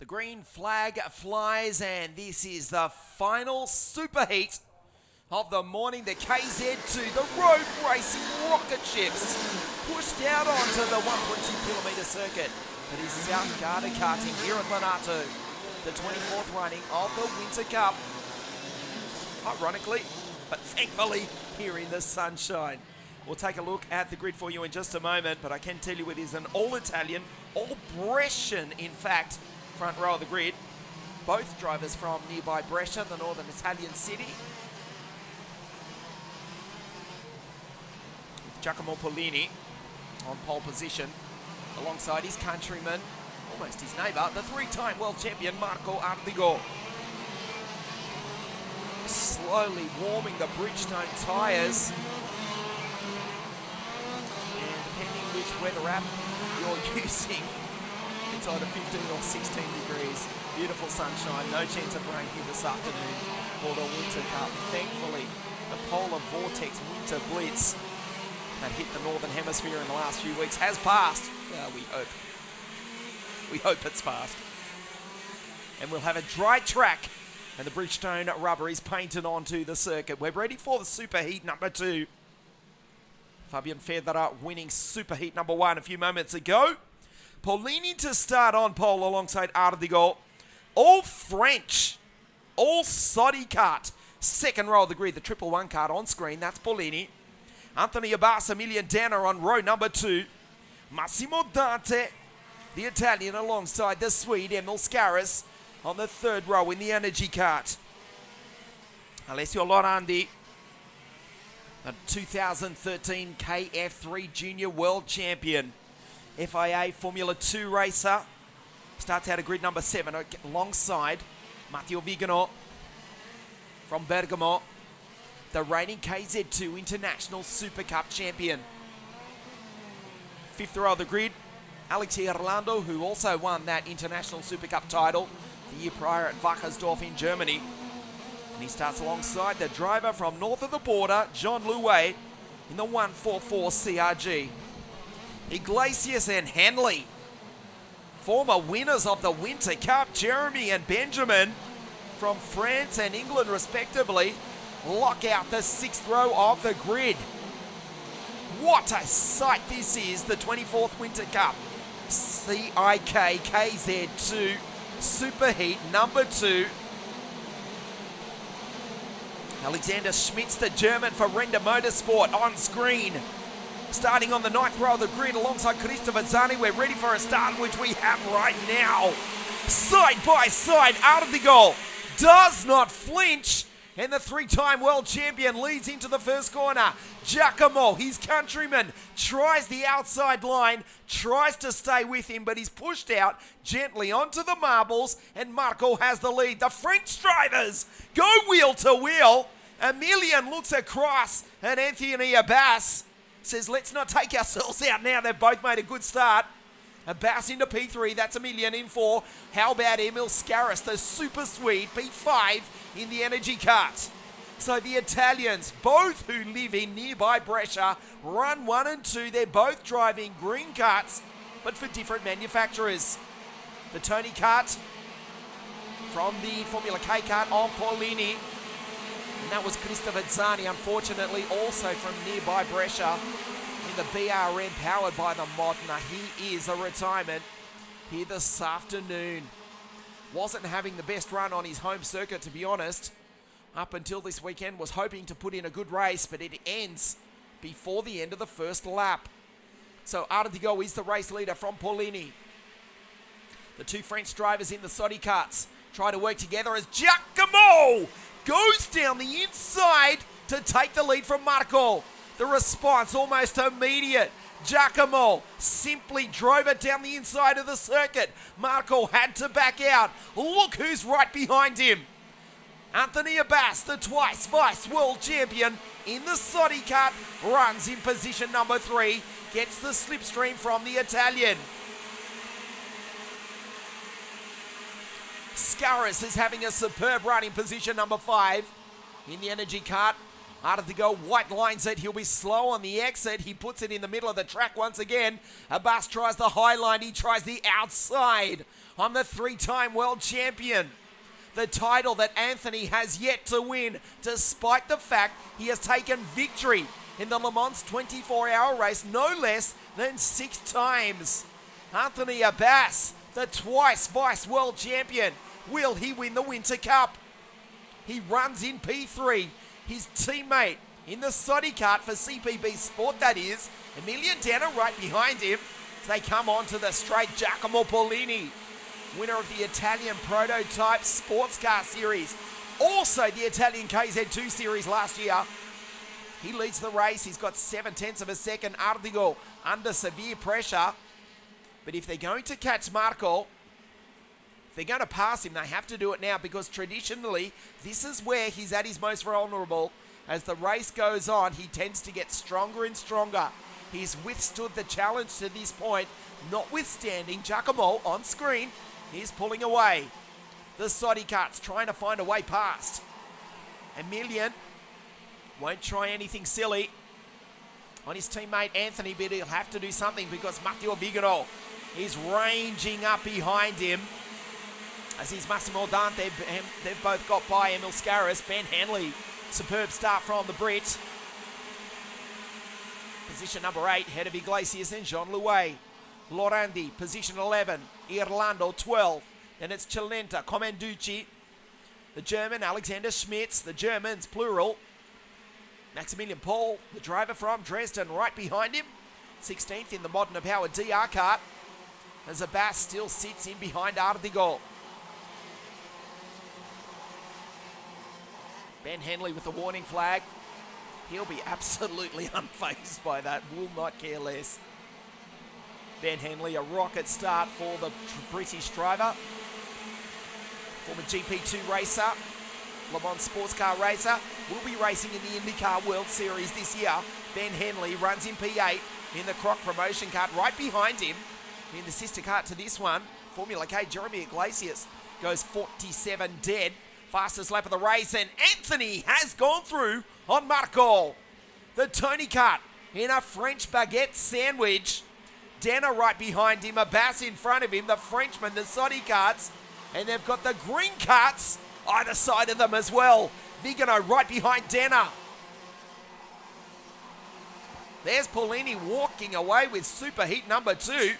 The green flag flies, and this is the final superheat of the morning. The KZ2, the road racing rocket ships, pushed out onto the 1.2 kilometre circuit. It is South Garda Karting here at Lenato, the 24th running of the Winter Cup. Ironically, but thankfully, here in the sunshine. We'll take a look at the grid for you in just a moment, but I can tell you it is an all-Italian, all-Brescian, in fact, front row of the grid. Both drivers from nearby Brescia, the northern Italian city. With Giacomo Pollini on pole position, alongside his countryman, almost his neighbour, the three-time world champion Marco Ardigo. Slowly warming the Bridgestone tyres. And depending which weather app you're using, it's either 15 or 16 degrees. Beautiful sunshine, no chance of rain here this afternoon for the Winter Cup. Thankfully, the polar vortex winter blitz that hit the northern hemisphere in the last few weeks has passed. Well, we hope. We hope it's passed. And we'll have a dry track, and the Bridgestone rubber is painted onto the circuit. We're ready for the superheat number 2. Fabian Federer winning superheat number 1 a few moments ago. Pollini to start on pole alongside Ardigo. All French, all Sodi kart. Second row of the grid, the 111 kart on screen, that's Pollini. Anthony Abbas, Emilian Danner on row number 2. Massimo Dante, the Italian, alongside the Swede Emil Scaris on the third row in the energy kart. Alessio Lorandi, the 2013 KF3 Junior World Champion. FIA Formula 2 racer. Starts out at grid number 7 alongside Matteo Vigano from Bergamo, the reigning KZ2 International Super Cup champion. Fifth row of the grid, Alexei Orlando, who also won that International Super Cup title the year prior at Wackersdorf in Germany. And he starts alongside the driver from north of the border, John Louet, in the 144 CRG. Iglesias and Henley, former winners of the Winter Cup, Jeremy and Benjamin from France and England respectively, lock out the 6th row of the grid. What a sight this is, the 24th Winter Cup. CIK KZ2 Superheat number 2. Alexander Schmitz, the German for Renda Motorsport, on screen. Starting on the 9th row of the grid alongside Christopher Zani. We're ready for a start, which we have right now. Side by side, out of the goal. Does not flinch. And the 3-time world champion leads into the first corner. Giacomo, his countryman, tries the outside line, tries to stay with him, but he's pushed out gently onto the marbles, and Marco has the lead. The French drivers go wheel to wheel. Emilian looks across, and Anthony Abbas says, let's not take ourselves out now. They've both made a good start. Abbas into P3, that's Emilian in 4. How about Emil Scaris, the super Swede, P5 in the energy kart. So the Italians, both who live in nearby Brescia, run 1 and 2. They're both driving green karts, but for different manufacturers. The Tony kart from the Formula K kart on Pollini. And that was Christopher Zani, unfortunately, also from nearby Brescia in the BRM powered by the Modena. He is a retirement here this afternoon. Wasn't having the best run on his home circuit, to be honest. Up until this weekend, was hoping to put in a good race, but it ends before the end of the first lap. So Ardigo is the race leader from Pollini. The 2 French drivers in the Sodi karts try to work together as Giacomo goes down the inside to take the lead from Marco. The response almost immediate. Giacomo simply drove it down the inside of the circuit. Marco had to back out. Look who's right behind him. Anthony Abbas, the twice vice world champion in the Sodi kart, runs in position number 3, gets the slipstream from the Italian. Scaris is having a superb run in position number 5 in the energy kart. Harder to go, White lines it, he'll be slow on the exit, he puts it in the middle of the track once again. Abbas tries the high line, he tries the outside. I'm the 3-time world champion. The title that Anthony has yet to win, despite the fact he has taken victory in the Le Mans 24-hour race no less than 6 times. Anthony Abbas, the twice vice world champion. Will he win the Winter Cup? He runs in P3. His teammate in the Soddy kart for CPB Sport, that is, Emilian Denner right behind him. As they come on to the straight, Giacomo Paolini, winner of the Italian Prototype Sports Car Series. Also the Italian KZ2 Series last year. He leads the race. He's got 0.7 of a second. Ardigo under severe pressure. But if they're going to catch Marco, if they're going to pass him, they have to do it now, because traditionally, this is where he's at his most vulnerable. As the race goes on, he tends to get stronger and stronger. He's withstood the challenge to this point, notwithstanding Giacomo on screen is pulling away. The Soddy kart's trying to find a way past. Emilian won't try anything silly on his teammate Anthony, but he'll have to do something because Matteo Vigano is ranging up behind him. As is Massimo Dante, they've both got by Emil Scaris. Ben Hanley, superb start from the Brit. Position number 8, head of Iglesias and Jean Louet. Lorandi, position 11. Irlando, 12. Then it's Cilenta, Comenducci. The German, Alexander Schmitz. The Germans, plural. Maximilian Paul, the driver from Dresden, right behind him. 16th in the modern powered DR kart. As Abbas still sits in behind Ardigo. Ben Henley with the warning flag. He'll be absolutely unfazed by that. Will not care less. Ben Henley, a rocket start for the British driver. Former GP2 racer. Le Mans sports car racer. Will be racing in the IndyCar World Series this year. Ben Henley runs in P8 in the Croc promotion kart. Right behind him in the sister kart to this one, Formula K, Jeremy Iglesias goes 47 dead. Fastest lap of the race, and Anthony has gone through on Marco. The Tony kart in a French baguette sandwich. Denner right behind him, Abbas in front of him, the Frenchman, the Soddy karts, and they've got the green karts either side of them as well. Vigano right behind Denner. There's Paolini walking away with superheat number 2.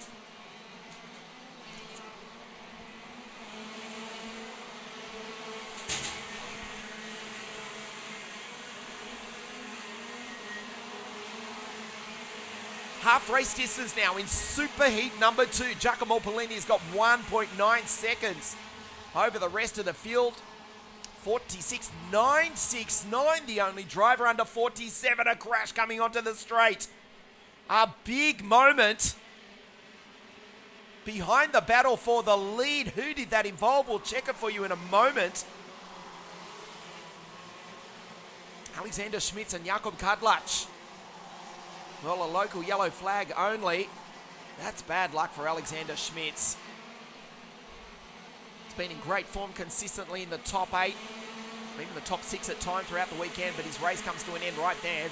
Half race distance now in superheat number 2. Giacomo Paolini has got 1.9 seconds over the rest of the field. 46.969, the only driver under 47. A crash coming onto the straight. A big moment behind the battle for the lead. Who did that involve? We'll check it for you in a moment. Alexander Schmitz and Jakob Kadlach. Well, a local yellow flag only. That's bad luck for Alexander Schmitz. He's been in great form consistently in the top 8, even the top 6 at times throughout the weekend, but his race comes to an end right there.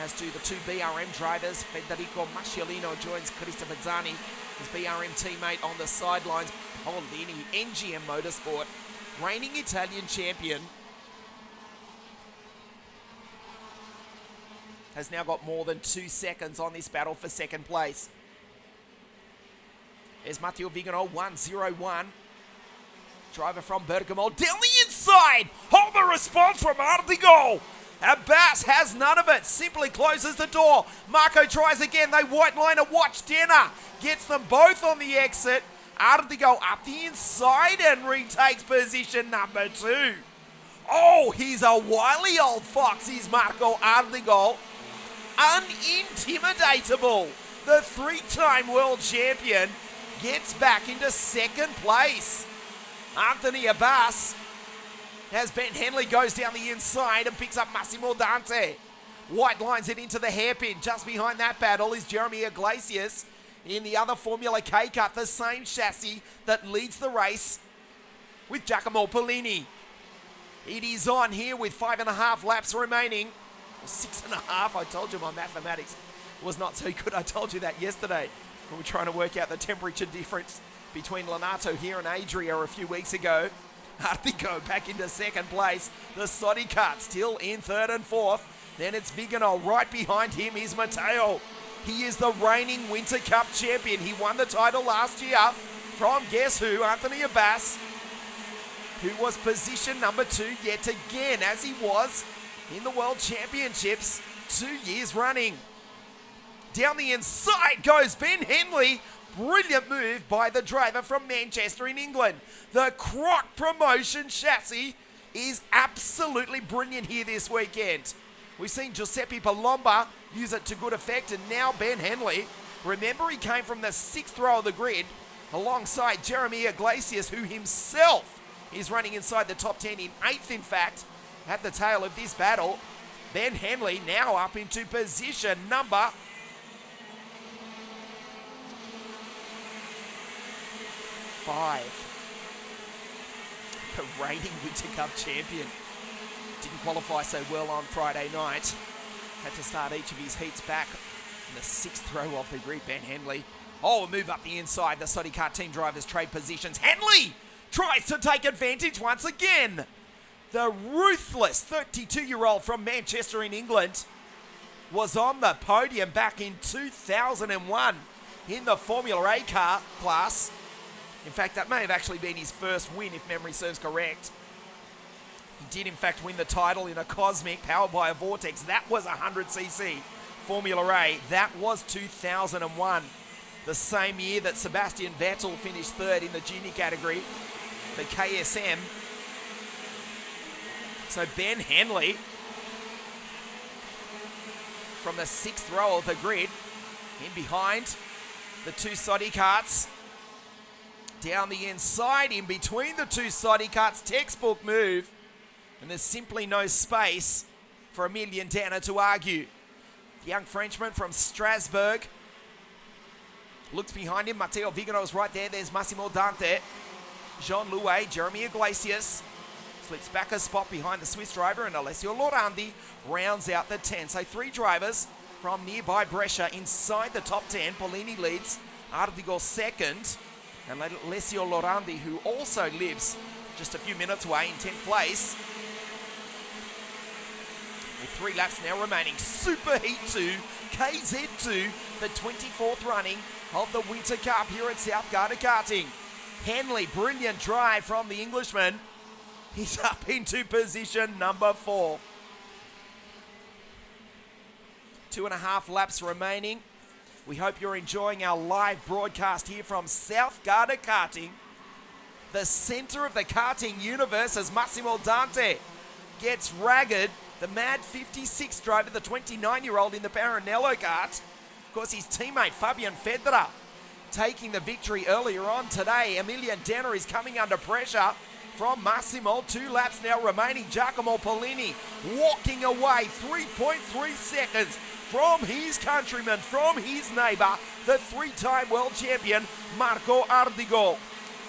As do the 2 BRM drivers. Federico Masciolino joins Christopher Zani, his BRM teammate on the sidelines. Paolini, NGM Motorsport, reigning Italian champion, has now got more than 2 seconds on this battle for second place. There's Matteo Vigano, 1-0-1. Driver from Bergamo, down the inside! Hold the response from Ardigo! Abbas has none of it, simply closes the door. Marco tries again, they white line a watch. Denner gets them both on the exit. Ardigo up the inside and retakes position number 2. Oh, he's a wily old fox, he's Marco Ardigo. Unintimidatable. The 3-time world champion gets back into second place. Anthony Abbas, as Ben Henley goes down the inside and picks up Massimo Dante. White lines it into the hairpin. Just behind that battle is Jeremy Iglesias in the other Formula K cut, the same chassis that leads the race with Giacomo Paolini. It is on here with 5.5 laps remaining. 6.5. I told you my mathematics was not so good. I told you that yesterday when we were trying to work out the temperature difference between Lenato here and Adria a few weeks ago. Artigo back into second place. The Soddy Kart still in third and fourth. Then it's Vigano. Right behind him is Matteo. He is the reigning Winter Cup champion. He won the title last year from, guess who, Anthony Abbas, who was position number 2 yet again, as he was in the World Championships 2 years running. Down the inside goes Ben Henley. Brilliant move by the driver from Manchester in England. The Croc Promotion chassis is absolutely brilliant here this weekend. We've seen Giuseppe Palomba use it to good effect, and now Ben Henley. Remember, he came from the 6th row of the grid alongside Jeremy Iglesias, who himself is running inside the top 10 in 8th, in fact, at the tail of this battle. Ben Henley now up into position number 5. The reigning Winter Cup champion. Didn't qualify so well on Friday night. Had to start each of his heats back in the 6th row of the grid. Ben Henley. Oh, a move up the inside. The Soddy Kart team drivers trade positions. Henley tries to take advantage once again. The ruthless 32-year-old from Manchester in England was on the podium back in 2001 in the Formula A car class. In fact, that may have actually been his first win, if memory serves correct. He did, in fact, win the title in a Cosmic powered by a Vortex. That was 100cc Formula A. That was 2001. The same year that Sebastian Vettel finished 3rd in the junior category, the KSM. So Ben Henley from the 6th row of the grid, in behind the 2 Soddy Karts. Down the inside, in between the 2 Soddy Karts, textbook move. And there's simply no space for Emilian Danner to argue. The young Frenchman from Strasbourg looks behind him. Matteo Vigano's right there. There's Massimo Dante. Jean Louet, Jeremy Iglesias slips back a spot behind the Swiss driver, and Alessio Lorandi rounds out the 10. So 3 drivers from nearby Brescia inside the top 10. Polini leads, Ardigo second, and Alessio Lorandi, who also lives just a few minutes away, in 10th place. With 3 laps now remaining. Super Heat 2, KZ2, the 24th running of the Winter Cup here at South Garda Karting. Henley, brilliant drive from the Englishman. He's up into position number 4. 2.5 laps remaining. We hope you're enjoying our live broadcast here from South Garda Karting, the center of the karting universe, as Massimo Dante gets ragged. The Mad 56 driver, the 29-year-old in the Paranello kart. Of course, his teammate Fabian Federer taking the victory earlier on today. Emilian Danner is coming under pressure from Massimo. 2 laps now remaining. Giacomo Polini walking away 3.3 seconds from his countryman, from his neighbour, the 3-time world champion, Marco Ardigo.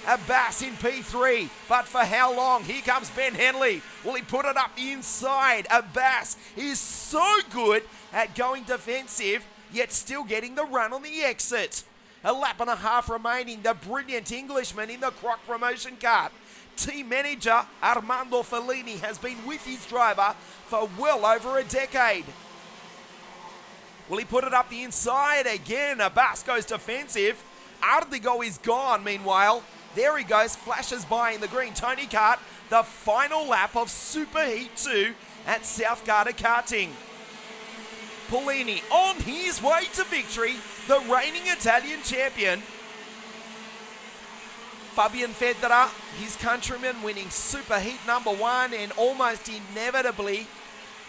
Abbas in P3, but for how long? Here comes Ben Henley. Will he put it up the inside? Abbas is so good at going defensive, yet still getting the run on the exit. 1.5 laps remaining. The brilliant Englishman in the Croc Promotion kart. Team manager Armando Fellini has been with his driver for well over a decade. Will he put it up the inside again? Abbas goes defensive. Ardigo is gone meanwhile. There he goes, flashes by in the green Tony kart. The final lap of Super Heat 2 at South Garda Karting. Polini on his way to victory, the reigning Italian champion. Fabian Federer, his countryman, winning Super Heat number 1, and almost inevitably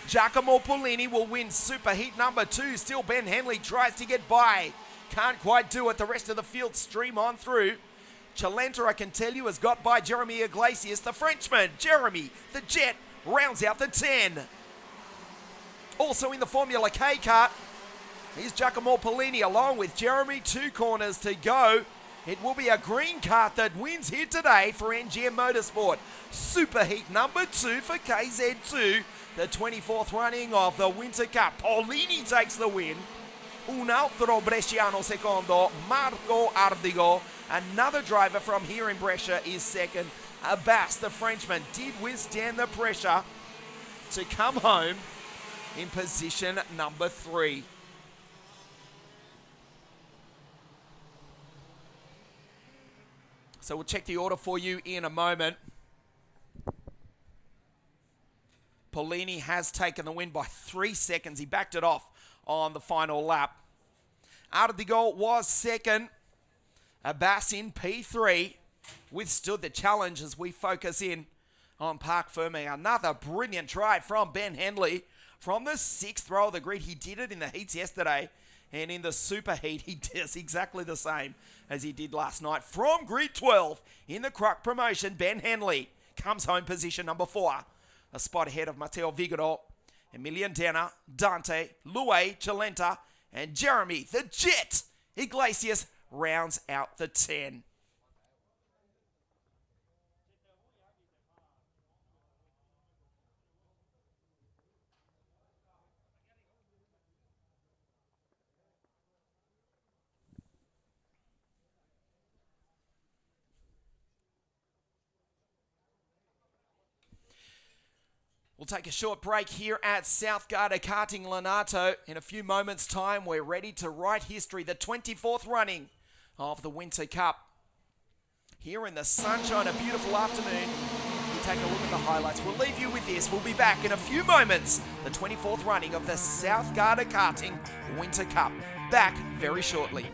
Giacomo Polini will win Super Heat number 2. Still Ben Henley tries to get by. Can't quite do it. The rest of the field stream on through. Chalenta, I can tell you, has got by Jeremy Iglesias. The Frenchman, Jeremy, the Jet, rounds out the 10. Also in the Formula K kart, here's Giacomo Polini along with Jeremy. 2 corners to go. It will be a green kart that wins here today for NGM Motorsport. Superheat number 2 for KZ2, the 24th running of the Winter Cup. Paulini takes the win. Un altro Bresciano secondo, Marco Ardigo. Another driver from here in Brescia is second. Abbas, the Frenchman, did withstand the pressure to come home in position number 3. So we'll check the order for you in a moment. Paulini has taken the win by 3 seconds. He backed it off on the final lap. Ardigo was second. Abbas in P3 withstood the challenge as we focus in on Parc Ferme. Another brilliant try from Ben Henley from the 6th row of the grid. He did it in the heats yesterday, and in the super heat he does exactly the same as he did last night. From grid 12 in the Croc promotion, Ben Henley comes home position number 4. A spot ahead of Matteo Vigoro, Emilian Denner, Dante, Luay, Chalenta, and Jeremy, the Jet Iglesias rounds out the 10. We'll take a short break here at South Garda Karting Lanato. In a few moments' time, we're ready to write history, the 24th running of the Winter Cup. Here in the sunshine, a beautiful afternoon. We take a look at the highlights. We'll leave you with this. We'll be back in a few moments. The 24th running of the South Garda Karting Winter Cup. Back very shortly.